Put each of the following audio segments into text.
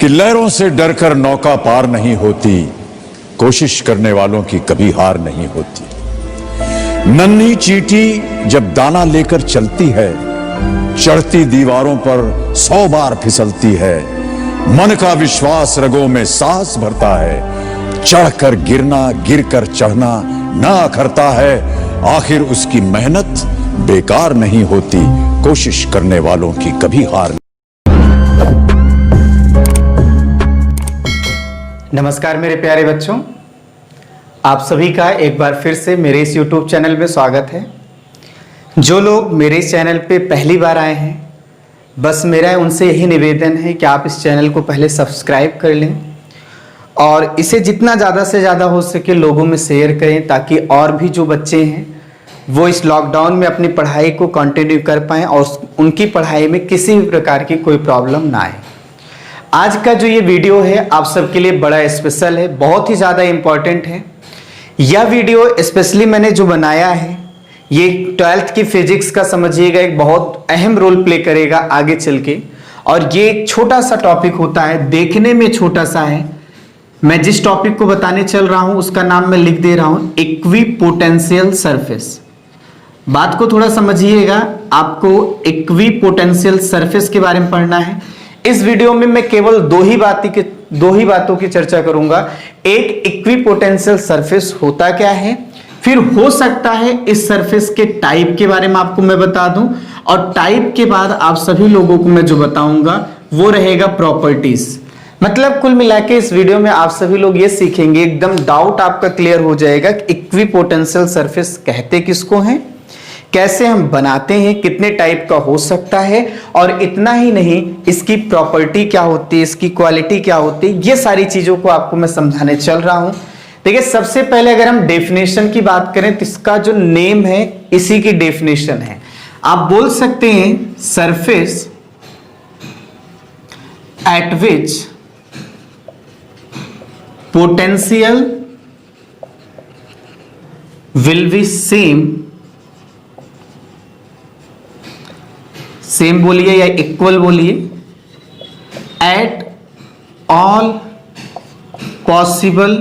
कि लहरों से डरकर नौका पार नहीं होती, कोशिश करने वालों की कभी हार नहीं होती। नन्ही चींटी जब दाना लेकर चलती है, चढ़ती दीवारों पर 100 बार फिसलती है। मन का विश्वास रगों में साहस भरता है, चढ़कर गिरना गिरकर चढ़ना ना अखरता है। आखिर उसकी मेहनत बेकार नहीं होती, कोशिश करने वालों की कभी हार नहीं। नमस्कार मेरे प्यारे बच्चों, आप सभी का एक बार फिर से मेरे इस YouTube चैनल में स्वागत है। जो लोग मेरे इस चैनल पे पहली बार आए हैं, बस मेरा उनसे यही निवेदन है कि आप इस चैनल को पहले सब्सक्राइब कर लें और इसे जितना ज़्यादा से ज़्यादा हो सके लोगों में शेयर करें, ताकि और भी जो बच्चे हैं वो इस लॉकडाउन में अपनी पढ़ाई को कंटिन्यू कर पाएँ और उनकी पढ़ाई में किसी भी प्रकार की कोई प्रॉब्लम ना आए। आज का जो ये वीडियो है आप सबके लिए बड़ा स्पेशल है, बहुत ही ज़्यादा इम्पॉर्टेंट है। यह वीडियो स्पेशली मैंने जो बनाया है ये 12th की फिजिक्स का समझिएगा एक बहुत अहम रोल प्ले करेगा आगे चल के। और ये एक छोटा सा टॉपिक होता है, देखने में छोटा सा है। मैं जिस टॉपिक को बताने चल रहा हूँ उसका नाम मैं लिख दे रहा हूँ इक्विपोटेंशियल सरफेस। बात को थोड़ा समझिएगा, आपको इक्विपोटेंशियल सरफेस के बारे में पढ़ना है। इस वीडियो में मैं केवल दो ही बातों की चर्चा करूंगा। एक, इक्विपोटेंशियल सरफेस होता क्या है, फिर हो सकता है इस सरफेस के टाइप के बारे में आपको मैं बता दूं, और टाइप के बाद आप सभी लोगों को मैं जो बताऊंगा वो रहेगा प्रॉपर्टीज। मतलब कुल मिला के इस वीडियो में आप सभी लोग ये सीखेंगे, एकदम डाउट आपका क्लियर हो जाएगा कि इक्विपोटेंशियल सरफेस कहते किसको हैं, कैसे हम बनाते हैं, कितने टाइप का हो सकता है, और इतना ही नहीं इसकी प्रॉपर्टी क्या होती है, इसकी क्वालिटी क्या होती है, ये सारी चीजों को आपको मैं समझाने चल रहा हूं। देखिए सबसे पहले अगर हम डेफिनेशन की बात करें तो इसका जो नेम है इसी की डेफिनेशन है। आप बोल सकते हैं surface at which potential will be same बोलिए या इक्वल बोलिए, एट ऑल पॉसिबल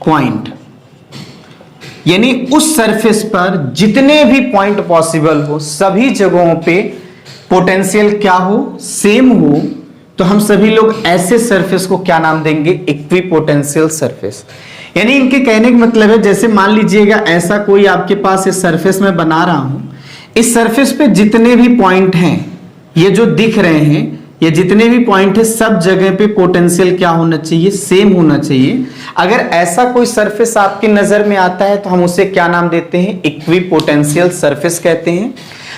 पॉइंट। यानी उस सरफेस पर जितने भी पॉइंट पॉसिबल हो सभी जगहों पे पोटेंशियल क्या हो, सेम हो, तो हम सभी लोग ऐसे सरफेस को क्या नाम देंगे, इक्विपोटेंशियल सरफेस। यानी इनके कहने का मतलब है, जैसे मान लीजिएगा ऐसा कोई आपके पास इस सरफेस में बना रहा हूं, इस सरफेस पे जितने भी पॉइंट हैं ये जो दिख रहे हैं, ये जितने भी पॉइंट है सब जगह पे पोटेंशियल क्या होना चाहिए, सेम होना चाहिए। अगर ऐसा कोई सरफेस आपकी नजर में आता है तो हम उसे क्या नाम देते हैं, इक्विपोटेंशियल सरफेस कहते हैं।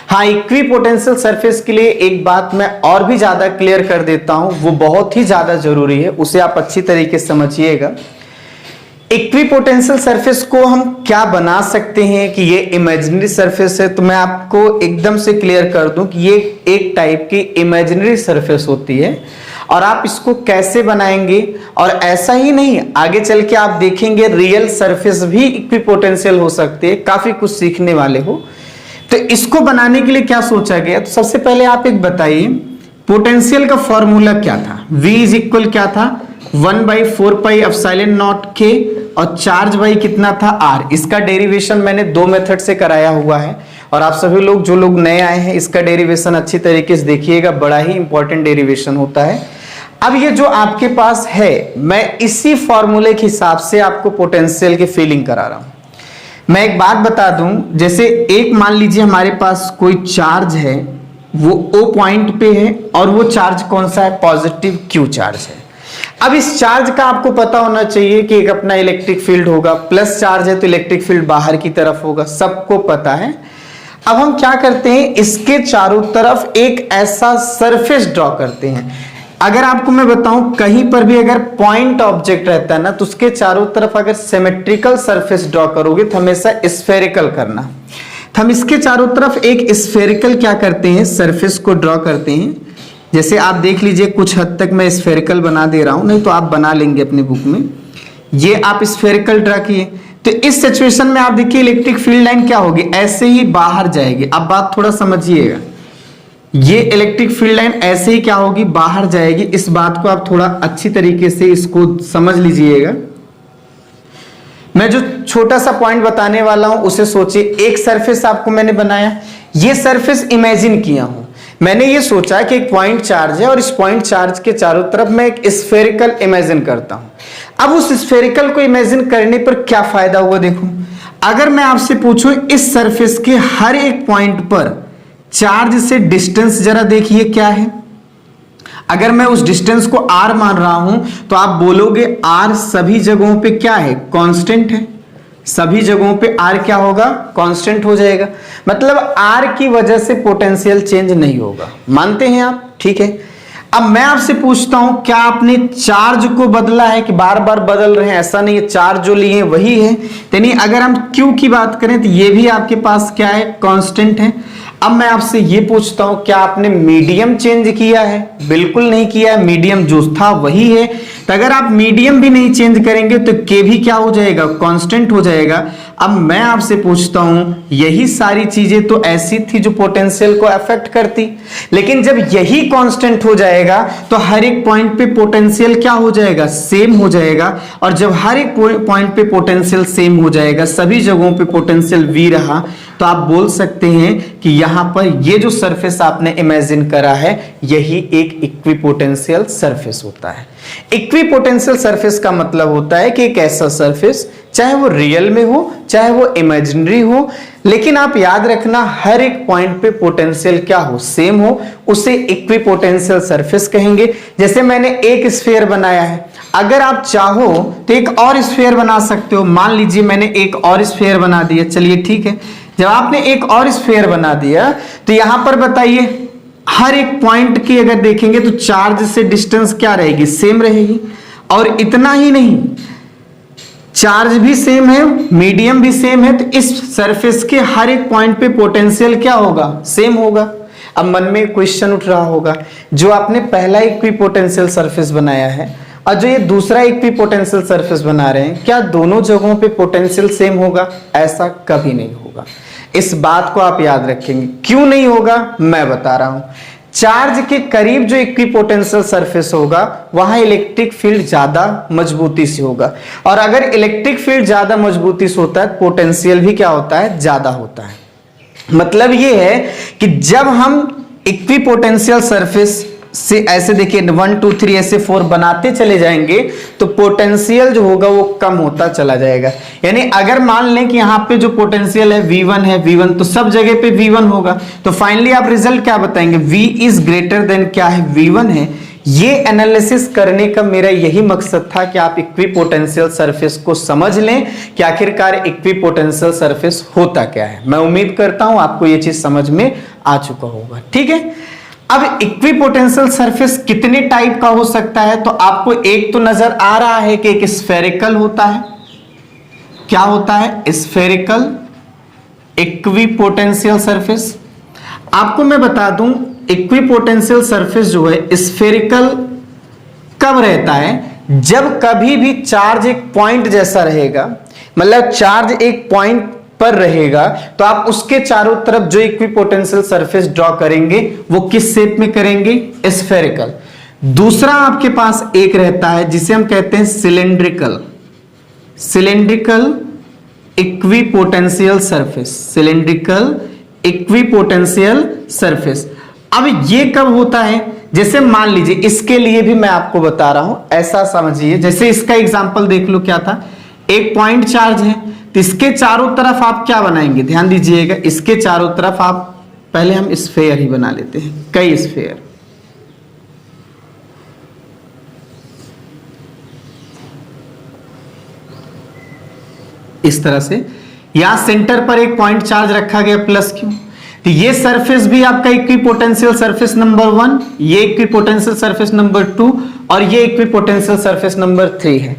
हाँ, इक्विपोटेंशियल सरफेस के लिए एक बात मैं और भी ज्यादा क्लियर कर देता हूं, वो बहुत ही ज्यादा जरूरी है, उसे आप अच्छी तरीके से समझिएगा। इक्विपोटेंशियल सरफेस को हम क्या बना सकते हैं कि ये इमेजिनरी सरफेस है, तो मैं आपको एकदम से क्लियर कर दूं कि ये एक टाइप की इमेजिनरी सरफेस होती है। और आप इसको कैसे बनाएंगे, और ऐसा ही नहीं, आगे चल के आप देखेंगे रियल सरफेस भी इक्विपोटेंशियल हो सकते हैं, काफी कुछ सीखने वाले हो। तो इसको बनाने के लिए क्या सोचा गया, तो सबसे पहले आप एक बताइए पोटेंशियल का फॉर्मूला क्या था। V इज इक्वल क्या था, 1/4πε0 K, और चार्ज बाई कितना था R। इसका डेरिवेशन मैंने दो मेथड से कराया हुआ है, और आप सभी लोग जो लोग नए आए हैं इसका डेरिवेशन अच्छी तरीके से देखिएगा, बड़ा ही इंपॉर्टेंट डेरिवेशन होता है। अब ये जो आपके पास है, मैं इसी फॉर्मूले के हिसाब से आपको पोटेंशियल की फीलिंग करा रहा हूं। मैं एक बात बता दूं, जैसे एक मान लीजिए हमारे पास कोई चार्ज है, वो O पॉइंट पे है, और वो चार्ज कौन सा है, पॉजिटिव Q चार्ज है। अब इस चार्ज का आपको पता होना चाहिए कि एक अपना इलेक्ट्रिक फील्ड होगा, प्लस चार्ज है तो इलेक्ट्रिक फील्ड बाहर की तरफ होगा, सबको पता है। अब हम क्या करते हैं, इसके चारों तरफ एक ऐसा सरफेस ड्रॉ करते हैं। अगर आपको मैं बताऊं, कहीं पर भी अगर पॉइंट ऑब्जेक्ट रहता है ना, तो उसके चारों तरफ अगर सिमेट्रिकल सरफेस ड्रॉ करोगे तो हमेशा स्फेरिकल करना। तो हम इसके चारों तरफ एक स्फेरिकल क्या करते हैं, सरफेस को ड्रॉ करते हैं। जैसे आप देख लीजिए, कुछ हद तक मैं स्फेरिकल बना दे रहा हूं, नहीं तो आप बना लेंगे अपनी बुक में। ये आप स्फेरिकल ड्रॉ किए, तो इस सिचुएशन में आप देखिए इलेक्ट्रिक फील्ड लाइन क्या होगी, ऐसे ही बाहर जाएगी। अब बात थोड़ा समझिएगा, ये इलेक्ट्रिक फील्ड लाइन ऐसे ही क्या होगी, बाहर जाएगी। इस बात को आप थोड़ा अच्छी तरीके से इसको समझ लीजिएगा। मैं जो छोटा सा पॉइंट बताने वाला हूं उसे सोचिए। एक सरफेस आपको मैंने बनाया, ये सरफेस इमेजिन किया हूं। मैंने ये सोचा कि एक पॉइंट चार्ज है और इस पॉइंट चार्ज के चारों तरफ मैं एक स्फेरिकल इमेजिन करता हूं। अब उस स्फेरिकल को इमेजिन करने पर क्या फायदा हुआ, देखो। अगर मैं आपसे पूछूं इस सरफेस के हर एक पॉइंट पर चार्ज से डिस्टेंस जरा देखिए क्या है। अगर मैं उस डिस्टेंस को r मान रहा हूं तो आप बोलोगे r सभी जगहों पे क्या है, कांस्टेंट है। सभी जगहों पे r क्या होगा, कांस्टेंट हो जाएगा। मतलब r की वजह से पोटेंशियल चेंज नहीं होगा, मानते हैं आप? ठीक है। अब मैं आपसे पूछता हूं क्या आपने चार्ज को बदला है कि बार बार बदल रहे हैं? ऐसा नहीं है, चार्ज जो लिए वही है। यानी अगर हम Q की बात करें तो ये भी आपके पास क्या है, कांस्टेंट है। अब मैं आपसे ये पूछता हूं क्या आपने मीडियम चेंज किया है? बिल्कुल नहीं किया है, मीडियम जो था वही है। तो अगर आप मीडियम भी नहीं चेंज करेंगे तो K भी क्या हो जाएगा, कांस्टेंट हो जाएगा। अब मैं आपसे पूछता हूं यही सारी चीजें तो ऐसी थी जो पोटेंशियल को अफेक्ट करती, लेकिन जब यही कांस्टेंट हो जाएगा तो हर एक पॉइंट पे पोटेंशियल क्या हो जाएगा, सेम हो जाएगा। और जब हर एक पॉइंट पे पोटेंशियल सेम हो जाएगा, सभी जगहों पे पोटेंशियल V रहा, तो आप बोल सकते हैं कि यहां पर ये जो सरफेस आपने इमेजिन करा है यही एक इक्विपोटेंशियल सरफेस होता है। इक्विपोटेंशियल सरफेस का मतलब होता है कि एक ऐसा सरफेस, चाहे वो रियल में हो चाहे वो इमेजिनरी हो, लेकिन आप याद रखना हर एक पॉइंट पे पोटेंशियल क्या हो, सेम हो, उसे इक्विपोटेंशियल सरफेस कहेंगे। जैसे मैंने एक स्फीयर बनाया है, अगर आप चाहो तो एक और स्फीयर बना सकते हो। मान लीजिए मैंने एक और स्फीयर बना दिया, चलिए ठीक है। जब आपने एक और स्फीयर बना दिया तो यहां पर बताइए हर एक पॉइंट की अगर देखेंगे तो चार्ज से डिस्टेंस क्या रहेगी, सेम रहेगी। और इतना ही नहीं, चार्ज भी सेम है, मीडियम भी सेम है, तो इस सरफेस के हर एक पॉइंट पे पोटेंशियल क्या होगा, सेम होगा। अब मन में क्वेश्चन उठ रहा होगा, जो आपने पहला इक्विपोटेंशियल सरफेस बनाया है और जो ये दूसरा इक्विपोटेंशियल सरफेस बना रहे हैं, क्या दोनों जगहों पे पोटेंशियल सेम होगा? ऐसा कभी नहीं होगा। इस बात को आप याद रखेंगे। क्यों नहीं होगा, मैं बता रहा हूं। चार्ज के करीब जो इक्विपोटेंशियल सरफेस होगा वहां इलेक्ट्रिक फील्ड ज्यादा मजबूती से होगा, और अगर इलेक्ट्रिक फील्ड ज्यादा मजबूती से होता है पोटेंशियल भी क्या होता है, ज्यादा होता है। मतलब ये है कि जब हम इक्विपोटेंशियल सरफेस से ऐसे देखिए 1 2 3 ऐसे 4 बनाते चले जाएंगे तो पोटेंशियल जो होगा वो कम होता चला जाएगा। यानी अगर मान लें कि यहाँ पे जो पोटेंशियल है V1 है, V1 तो सब जगह पे V1 होगा, तो फाइनली आप रिजल्ट क्या बताएंगे, V इज ग्रेटर देन क्या है, V1 है। ये एनालिसिस करने का मेरा यही मकसद था कि आप इक्विपोटेंशियल सरफेस को समझ लें कि आखिरकार इक्विपोटेंशियल सरफेस होता क्या है। मैं उम्मीद करता हूं आपको ये चीज समझ में आ चुका होगा, ठीक है। अब इक्विपोटेंशियल सरफेस कितने टाइप का हो सकता है, तो आपको एक तो नजर आ रहा है कि एक स्फेरिकल होता है। क्या होता है, स्फेरिकल इक्विपोटेंशियल सरफेस। आपको मैं बता दूं इक्विपोटेंशियल सरफेस जो है स्फेरिकल कब रहता है, जब कभी भी चार्ज एक पॉइंट जैसा रहेगा, मतलब चार्ज एक पॉइंट पर रहेगा तो आप उसके चारों तरफ जो इक्विपोटेंशियल सरफेस ड्रॉ करेंगे वो किस शेप में करेंगे, स्फेरिकल। दूसरा आपके पास एक रहता है जिसे हम कहते हैं cylindrical, cylindrical equipotential surface, cylindrical equipotential surface. अब ये कब होता है, जैसे मान लीजिए इसके लिए भी मैं आपको बता रहा हूं, ऐसा समझिए जैसे इसका एग्जांपल देख लो, क्या था, एक पॉइंट चार्ज है तो इसके चारों तरफ आप क्या बनाएंगे, ध्यान दीजिएगा, इसके चारों तरफ आप पहले हम स्फेयर ही बना लेते हैं, कई स्फेयर। इस तरह से यहां सेंटर पर एक पॉइंट चार्ज रखा गया प्लस क्यू, तो ये सरफेस भी आपका इक्विपोटेंशियल सरफेस नंबर 1, ये इक्विपोटेंशियल सरफेस नंबर 2 और ये इक्विपोटेंशियल सरफेस नंबर 3 है।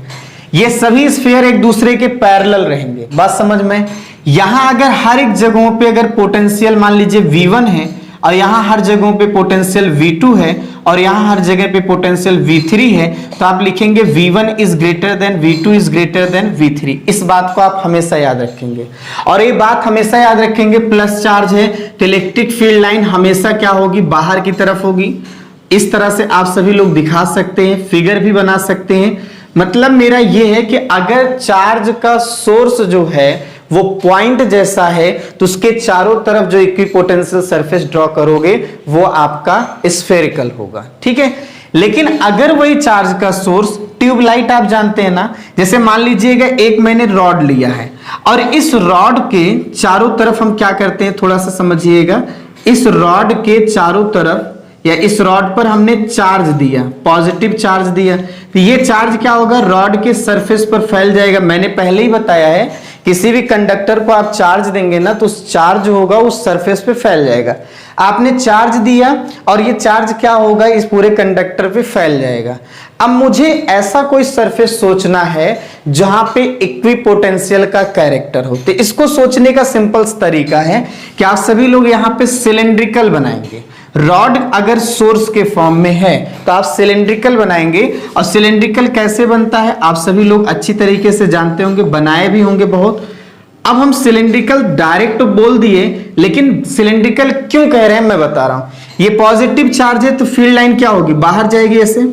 ये सभी स्फीयर एक दूसरे के पैरेलल रहेंगे, बात समझ में। यहां अगर हर एक जगहों पे अगर पोटेंशियल मान लीजिए V1 है और यहाँ हर जगहों पे पोटेंशियल V2 है और यहाँ हर जगह पे पोटेंशियल V3 है, तो आप लिखेंगे V1 is greater than V2 is greater than V3। इस बात को आप हमेशा याद रखेंगे और ये बात हमेशा याद रखेंगे, प्लस चार्ज है तो इलेक्ट्रिक फील्ड लाइन हमेशा क्या होगी, बाहर की तरफ होगी। इस तरह से आप सभी लोग दिखा सकते हैं, फिगर भी बना सकते हैं। मतलब मेरा यह है कि अगर चार्ज का सोर्स जो है वो पॉइंट जैसा है तो उसके चारों तरफ जो इक्विपोटेंशियल सरफेस ड्रॉ करोगे वो आपका स्फेरिकल होगा, ठीक है। लेकिन अगर वही चार्ज का सोर्स, ट्यूबलाइट आप जानते हैं ना, जैसे मान लीजिएगा एक मैंने रॉड लिया है और इस रॉड के चारों तरफ हम क्या करते हैं, थोड़ा सा समझिएगा। इस रॉड के चारों तरफ या इस रॉड पर हमने चार्ज दिया, पॉजिटिव चार्ज दिया, तो ये चार्ज क्या होगा, रॉड के सरफेस पर फैल जाएगा। मैंने पहले ही बताया है, किसी भी कंडक्टर को आप चार्ज देंगे ना तो उस चार्ज होगा उस सरफेस पे फैल जाएगा। आपने चार्ज दिया और ये चार्ज क्या होगा, इस पूरे कंडक्टर पे फैल जाएगा। अब मुझे ऐसा कोई सरफेस सोचना है जहां पे इक्विपोटेंशियल का कैरेक्टर हो, तो इसको सोचने का सिंपल तरीका है कि आप सभी लोग यहाँ पे सिलेंड्रिकल बनाएंगे। रॉड अगर सोर्स के फॉर्म में है तो आप सिलेंड्रिकल बनाएंगे, और सिलेंड्रिकल कैसे बनता है आप सभी लोग अच्छी तरीके से जानते होंगे, बनाए भी होंगे बहुत। अब हम सिलेंड्रिकल डायरेक्ट तो बोल दिए, लेकिन सिलेंड्रिकल क्यों कह रहे हैं मैं बता रहा हूं। ये पॉजिटिव चार्ज है तो फील्ड लाइन क्या होगी, बाहर जाएगी, ऐसे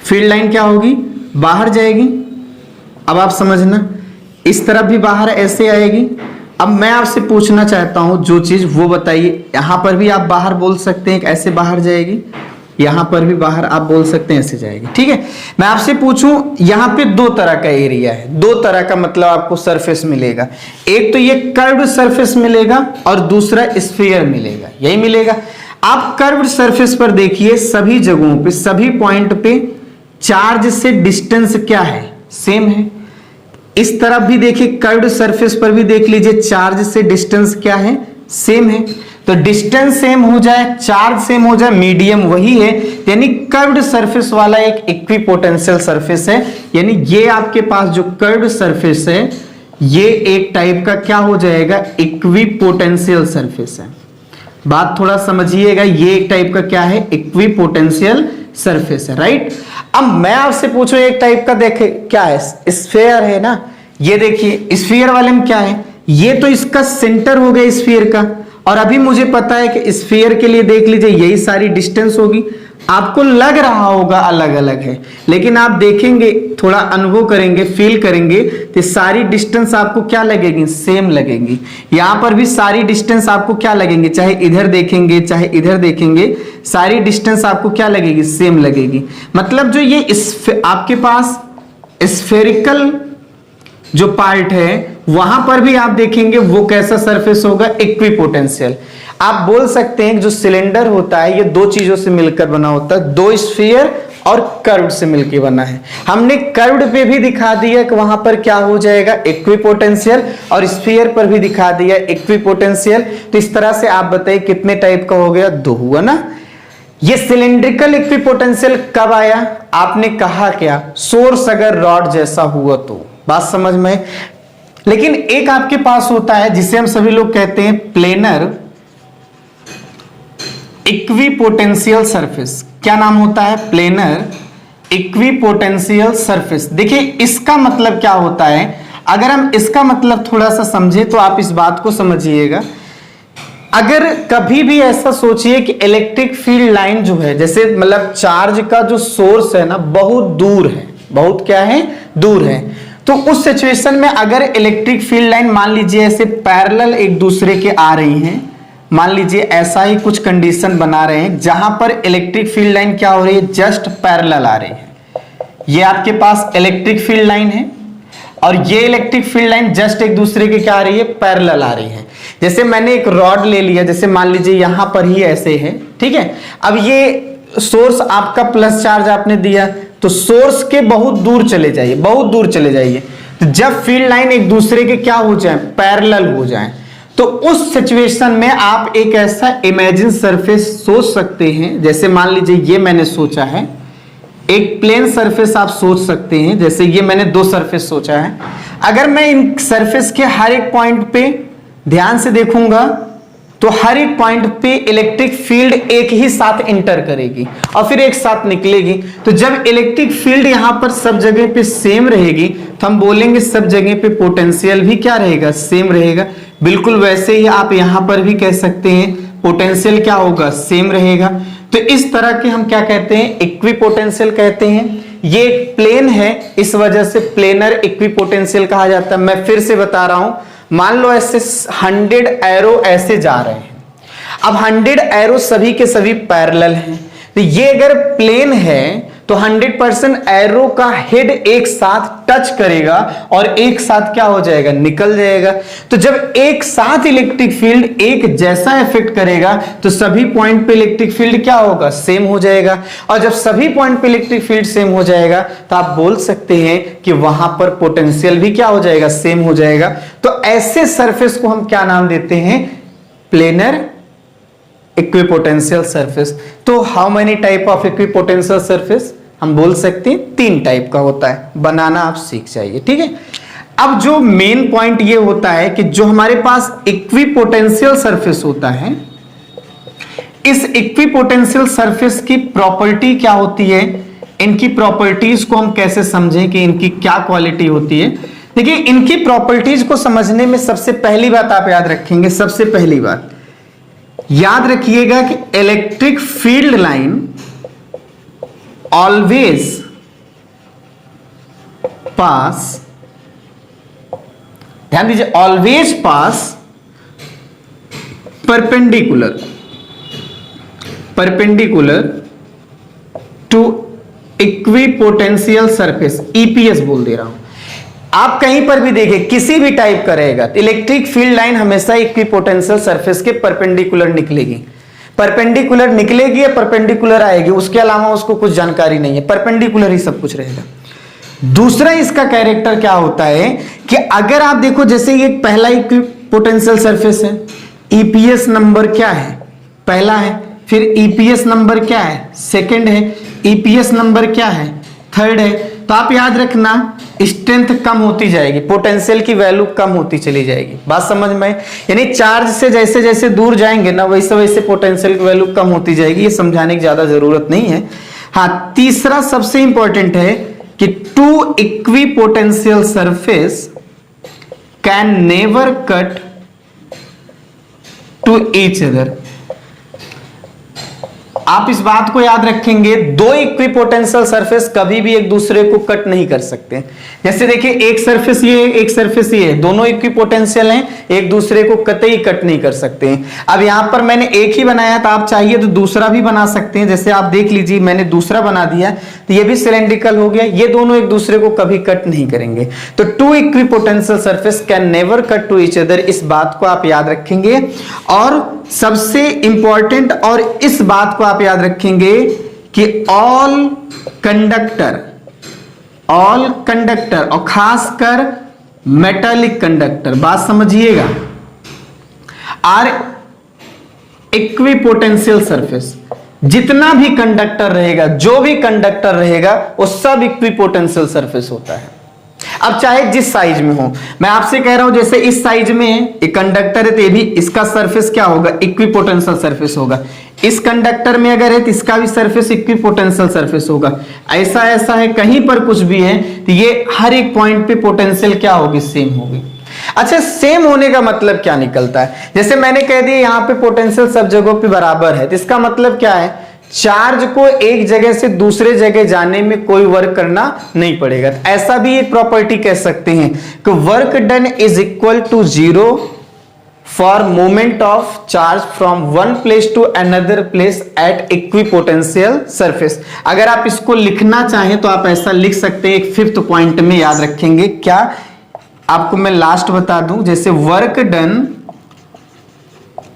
फील्ड लाइन क्या होगी, बाहर जाएगी। अब आप समझना, इस तरफ भी बाहर ऐसे आएगी। अब मैं आपसे पूछना चाहता हूं जो चीज वो बताइए, यहां पर भी आप बाहर बोल सकते हैं ऐसे बाहर जाएगी, यहां पर भी बाहर आप बोल सकते हैं ऐसे जाएगी, ठीक है। मैं आपसे पूछूं, यहां पे दो तरह का एरिया है, दो तरह का मतलब आपको सरफेस मिलेगा। एक तो ये कर्व्ड सरफेस मिलेगा और दूसरा स्फीयर मिलेगा, यही मिलेगा। आप कर्व्ड सरफेस पर देखिए, सभी जगहों पे सभी पॉइंट पे चार्ज से डिस्टेंस क्या है, सेम है। इस तरफ भी देखिए, कर्व्ड सरफेस पर भी देख लीजिए, चार्ज से डिस्टेंस क्या है, सेम है। तो डिस्टेंस सेम हो जाए, चार्ज सेम हो जाए, मीडियम वही है, यानी कर्व्ड सरफेस वाला एक इक्विपोटेंशियल सरफेस है। यानी ये आपके पास जो कर्व्ड सरफेस है ये एक टाइप का क्या हो जाएगा, इक्विपोटेंशियल सरफेस है। बात थोड़ा समझिएगा, ये एक टाइप का क्या है, इक्विपोटेंशियल सरफेस है, राइट। अब मैं आपसे पूछूं एक टाइप का, देखे क्या है, स्फीयर है ना। ये देखिए स्फीयर वाले में क्या है, ये तो इसका सेंटर हो गया स्फीयर का, और अभी मुझे पता है कि स्फीयर के लिए देख लीजिए यही सारी डिस्टेंस होगी। आपको लग रहा होगा अलग अलग है, लेकिन आप देखेंगे, थोड़ा अनुभव करेंगे, फील करेंगे तो सारी डिस्टेंस आपको क्या लगेगी, सेम लगेंगी। यहां पर भी सारी डिस्टेंस आपको क्या लगेंगे, चाहे इधर देखेंगे चाहे इधर देखेंगे, सारी डिस्टेंस आपको क्या लगेगी, सेम लगेगी। मतलब जो ये आपके पास स्फेरिकल जो पार्ट है वहां पर भी आप देखेंगे वो कैसा सरफेस होगा, इक्विपोटेंशियल। आप बोल सकते हैं जो सिलेंडर होता है ये दो चीजों से मिलकर बना होता है, दो स्फीयर और कर्व्ड से मिलकर बना है। हमने कर्व्ड पे भी दिखा दिया कि वहां पर क्या हो जाएगा, इक्विपोटेंशियल, और स्फीयर पर भी दिखा दिया इक्विपोटेंशियल। तो इस तरह से आप बताइए कितने टाइप का हो गया, दो हुआ ना। ये सिलेंड्रिकल इक्विपोटेंशियल कब आया, आपने कहा क्या, सोर्स अगर रॉड जैसा हुआ तो, बात समझ में। लेकिन एक आपके पास होता है जिसे हम सभी लोग कहते हैं प्लेनर इक्विपोटेंशियल सरफेस। क्या नाम होता है, प्लेनर इक्विपोटेंशियल सरफेस। देखिए इसका मतलब क्या होता है, अगर हम इसका मतलब थोड़ा सा समझे तो आप इस बात को समझिएगा। अगर कभी भी ऐसा सोचिए कि इलेक्ट्रिक फील्ड लाइन जो है, जैसे मतलब चार्ज का जो सोर्स है ना बहुत दूर है, बहुत क्या है, दूर है, तो उस सिचुएशन में अगर इलेक्ट्रिक फील्ड लाइन मान लीजिए ऐसे पैरेलल एक दूसरे के आ रही हैं, मान लीजिए ऐसा ही कुछ कंडीशन बना रहे हैं जहां पर इलेक्ट्रिक फील्ड लाइन क्या हो रही है, जस्ट पैरेलल आ रही है। ये आपके पास इलेक्ट्रिक फील्ड लाइन है और ये इलेक्ट्रिक फील्ड लाइन जस्ट एक दूसरे के क्या आ रही है, पैरेलल आ रही है। जैसे मैंने एक रॉड ले लिया, जैसे मान लीजिए यहां पर ही ऐसे है, ठीक है। अब ये सोर्स आपका प्लस चार्ज आपने दिया, तो सोर्स के बहुत दूर चले जाइए, बहुत दूर चले जाइए। तो जब फील्ड लाइन एक दूसरे के क्या हो जाए, पैरेलल हो जाए, तो उस सिचुएशन में आप एक ऐसा इमेजिन सरफेस सोच सकते हैं। जैसे मान लीजिए ये मैंने सोचा है, एक प्लेन सरफेस आप सोच सकते हैं, जैसे ये मैंने दो सरफेस सोचा है। अगर मैं इन सरफेस के हर एक पॉइंट पे ध्यान से देखूंगा तो हर एक पॉइंट पे इलेक्ट्रिक फील्ड एक ही साथ इंटर करेगी और फिर एक साथ निकलेगी। तो जब इलेक्ट्रिक फील्ड यहां पर सब जगह पे सेम रहेगी तो हम बोलेंगे सब जगह पे पोटेंशियल भी क्या रहेगा, सेम रहेगा। बिल्कुल वैसे ही आप यहां पर भी कह सकते हैं पोटेंशियल क्या होगा, सेम रहेगा। तो इस तरह के हम क्या कहते हैं, इक्विपोटेंशियल कहते हैं। ये एक प्लेन है, इस वजह से प्लेनर इक्विपोटेंशियल कहा जाता है। मैं फिर से बता रहा हूं, मान लो ऐसे 100 एरो ऐसे जा रहे हैं। अब 100 एरो सभी के सभी पैरेलल हैं, तो ये अगर प्लेन है तो 100% एरो का हेड एक साथ टच करेगा और एक साथ क्या हो जाएगा, निकल जाएगा। तो जब एक साथ इलेक्ट्रिक फील्ड एक जैसा इफेक्ट करेगा तो सभी पॉइंट पे इलेक्ट्रिक फील्ड क्या होगा, सेम हो जाएगा। और जब सभी पॉइंट पे इलेक्ट्रिक फील्ड सेम हो जाएगा तो आप बोल सकते हैं कि वहां पर पोटेंशियल भी क्या हो जाएगा, सेम हो जाएगा। तो ऐसे सरफेस को हम क्या नाम देते हैं, प्लेनर इक्विपोटेंशियल सरफेस। तो how many type of equipotential surface, हम बोल सकते हैं 3 टाइप का होता है। बनाना आप सीख जाइए, ठीक है। अब जो मेन पॉइंट ये होता है कि जो हमारे पास इक्विपोटेंशियल सरफेस होता है, इस इक्विपोटेंशियल सरफेस की प्रॉपर्टी क्या होती है, इनकी प्रॉपर्टीज को हम कैसे समझें कि इनकी क्या क्वालिटी होती है। देखिए, इनकी प्रॉपर्टीज को समझने में सबसे पहली बात आप याद रखेंगे, सबसे पहली बात याद रखिएगा कि electric field line always pass, ध्यान दीजिए, always pass perpendicular to equipotential surface, EPS बोल दे रहा हूं। आप कहीं पर भी देखें, किसी भी टाइप का रहेगा, इलेक्ट्रिक फील्ड लाइन हमेशा इक्विपोटेंशियल सरफेस के परपेंडिकुलर निकलेगी। परपेंडिकुलर निकलेगी या परपेंडिकुलर आएगी, उसके अलावा उसको कुछ जानकारी नहीं है, परपेंडिकुलर ही सब कुछ रहेगा। दूसरा इसका कैरेक्टर क्या होता है कि अगर आप देखो, जैसे ये पहला इक्विपोटेंशियल सरफेस है, ईपीएस नंबर क्या है, पहला है। फिर ईपीएस नंबर क्या है, सेकंड है। ईपीएस नंबर क्या है, थर्ड है। तो आप याद रखना, स्ट्रेंथ कम होती जाएगी, पोटेंशियल की वैल्यू कम होती चली जाएगी। बात समझ में? यानी चार्ज से जैसे जैसे दूर जाएंगे ना, वैसे वैसे पोटेंशियल की वैल्यू कम होती जाएगी। ये समझाने की ज्यादा जरूरत नहीं है। हाँ, तीसरा सबसे इंपॉर्टेंट है कि two equipotential surface can never cut to each other. आप इस बात को याद रखेंगे, दो इक्विपोटेंशियल सरफेस कभी भी एक दूसरे को कट नहीं कर सकते। जैसे देखिए, एक सरफेस ये है, एक सरफेस ये है, दोनों इक्विपोटेंशियल हैं, एक दूसरे को कतई कट नहीं कर सकते हैं। अब यहां पर मैंने एक ही बनाया था, आप चाहिए तो दूसरा भी बना सकते हैं। जैसे आप देख लीजिए, मैंने दूसरा बना दिया तो ये भी सिलेंड्रिकल हो गया। ये दोनों एक दूसरे को कभी कट नहीं करेंगे। तो two equipotential surface can never cut to each other, इस बात को आप याद रखेंगे। और सबसे इंपॉर्टेंट, और इस बात को आप याद रखेंगे कि ऑल कंडक्टर और खासकर मेटालिक कंडक्टर, बात समझिएगा, आर इक्विपोटेंशियल सरफेस। जितना भी कंडक्टर रहेगा, जो भी कंडक्टर रहेगा, वो सब इक्विपोटेंशियल सरफेस होता है। अब चाहे जिस साइज में हो, मैं आपसे कह रहा हूं, जैसे इस साइज में एक कंडक्टर है तो ये भी, इसका सरफेस क्या होगा, इक्विपोटेंशियल सरफेस होगा। इस कंडक्टर में अगर है तो इसका भी सरफेस इक्विपोटेंशियल सरफेस होगा। ऐसा है, कहीं पर कुछ भी है तो ये हर एक पॉइंट पे पोटेंशियल क्या होगी, सेम होगी। अच्छा, सेम होने का मतलब क्या निकलता है? जैसे मैंने कह दिया यहां पे पोटेंशियल सब जगहों पे बराबर है, तो इसका मतलब क्या है, चार्ज को एक जगह से दूसरे जगह जाने में कोई वर्क करना नहीं पड़ेगा। ऐसा भी एक प्रॉपर्टी कह सकते हैं कि work done is equal to 0 for movement of charge from one place to another place at equipotential surface. अगर आप इसको लिखना चाहें तो आप ऐसा लिख सकते हैं। एक 5th पॉइंट में याद रखेंगे, क्या आपको मैं लास्ट बता दूं, जैसे work done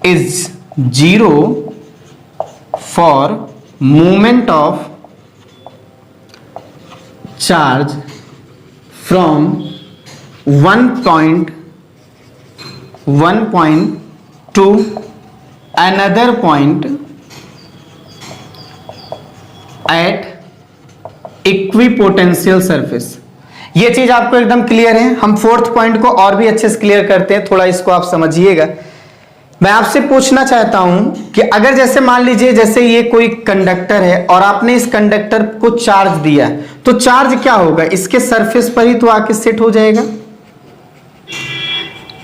is 0 for movement of charge from one point to another point at equipotential surface. ये चीज आपको एकदम क्लियर है। हम 4th पॉइंट को और भी अच्छे से क्लियर करते हैं, थोड़ा इसको आप समझिएगा मैं आपसे पूछना चाहता हूं कि अगर जैसे मान लीजिए जैसे ये कोई कंडक्टर है और आपने इस कंडक्टर को चार्ज दिया, तो चार्ज क्या होगा, इसके सरफेस पर ही तो आके सेट हो जाएगा।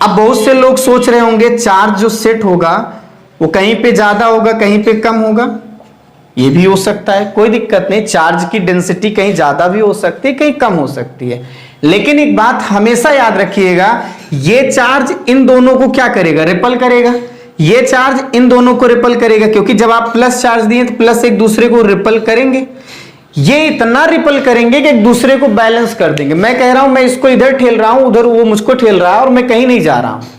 अब बहुत से लोग सोच रहे होंगे चार्ज जो सेट होगा वो कहीं पे ज्यादा होगा कहीं पे कम होगा, ये भी हो सकता है, कोई दिक्कत नहीं। चार्ज की डेंसिटी कहीं ज्यादा भी हो सकती है कहीं कम हो सकती है, लेकिन एक बात हमेशा याद रखिएगा, ये चार्ज इन दोनों को क्या करेगा, रिपल करेगा। ये चार्ज इन दोनों को रिपल करेगा, क्योंकि जब आप प्लस चार्ज दिए तो प्लस एक दूसरे को रिपल करेंगे। ये इतना रिपल करेंगे कि एक दूसरे को बैलेंस कर देंगे। मैं कह रहा हूं मैं इसको इधर ठेल रहा हूं, उधर वो मुझको ठेल रहा है और मैं कहीं नहीं जा रहा हूं।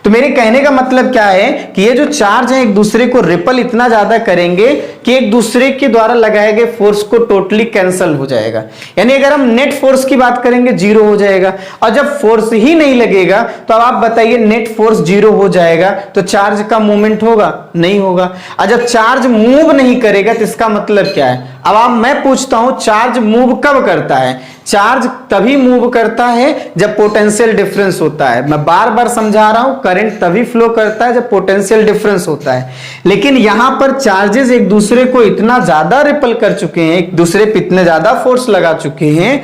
तो मेरे कहने का मतलब क्या है कि ये जो चार्ज है एक दूसरे को रिपल इतना ज्यादा करेंगे कि एक दूसरे के द्वारा लगाए गए फोर्स को टोटली कैंसिल हो जाएगा। यानी अगर हम नेट फोर्स की बात करेंगे जीरो हो जाएगा, और जब फोर्स ही नहीं लगेगा तो अब आप बताइए नेट फोर्स जीरो हो जाएगा तो चार्ज का मूवमेंट होगा, नहीं होगा। और जब चार्ज मूव नहीं करेगा तो इसका मतलब क्या है। अब मैं पूछता हूं चार्ज मूव कब करता है। चार्ज तभी मूव करता है जब पोटेंशियल डिफरेंस होता है। मैं बार बार समझा रहा हूं, करंट तभी फ्लो करता है जब पोटेंशियल डिफरेंस होता है। लेकिन यहां पर चार्जेस एक दूसरे को इतना ज्यादा रिपल कर चुके हैं, एक दूसरे पे इतने ज्यादा फोर्स लगा चुके हैं,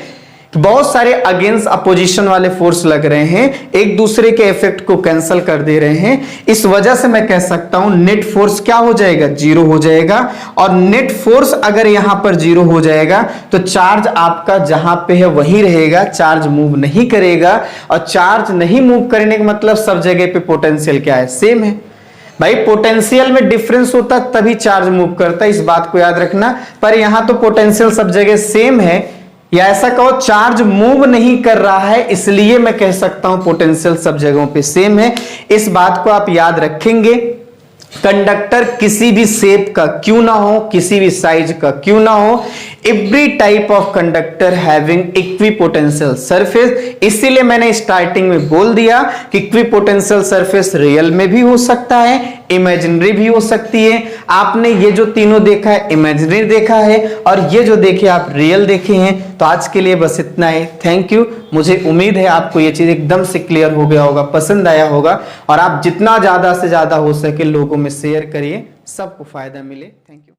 बहुत सारे अगेंस्ट अपोजिशन वाले फोर्स लग रहे हैं, एक दूसरे के इफेक्ट को कैंसिल कर दे रहे हैं। इस वजह से मैं कह सकता हूं नेट फोर्स क्या हो जाएगा, जीरो हो जाएगा। और नेट फोर्स अगर यहां पर जीरो हो जाएगा तो चार्ज आपका जहां पे है वहीं रहेगा, चार्ज मूव नहीं करेगा। और चार्ज नहीं मूव करने का मतलब सब जगह पे पोटेंशियल क्या है, सेम है। भाई पोटेंशियल में डिफरेंस होता तभी चार्ज मूव करता है, इस बात को याद रखना। पर यहां तो पोटेंशियल सब जगह सेम है, या ऐसा कहो चार्ज मूव नहीं कर रहा है, इसलिए मैं कह सकता हूं पोटेंशियल सब जगहों पे सेम है। इस बात को आप याद रखेंगे। कंडक्टर किसी भी शेप का क्यों ना हो, किसी भी साइज का क्यों ना हो, every type of conductor having equipotential surface. इसीलिए मैंने स्टार्टिंग में बोल दिया कि इक्विपोटेंशियल सरफेस रियल में भी हो सकता है, इमेजिनरी भी हो सकती है। आपने ये जो तीनों देखा है इमेजिनरी देखा है, और ये जो देखे आप रियल देखे हैं। तो आज के लिए बस इतना ही, थैंक यू। मुझे उम्मीद है आपको ये चीज एकदम से क्लियर हो गया होगा, पसंद आया होगा, और आप जितना ज्यादा से ज्यादा हो सके लोगों में शेयर करिए, सबको फायदा मिले। Thank you.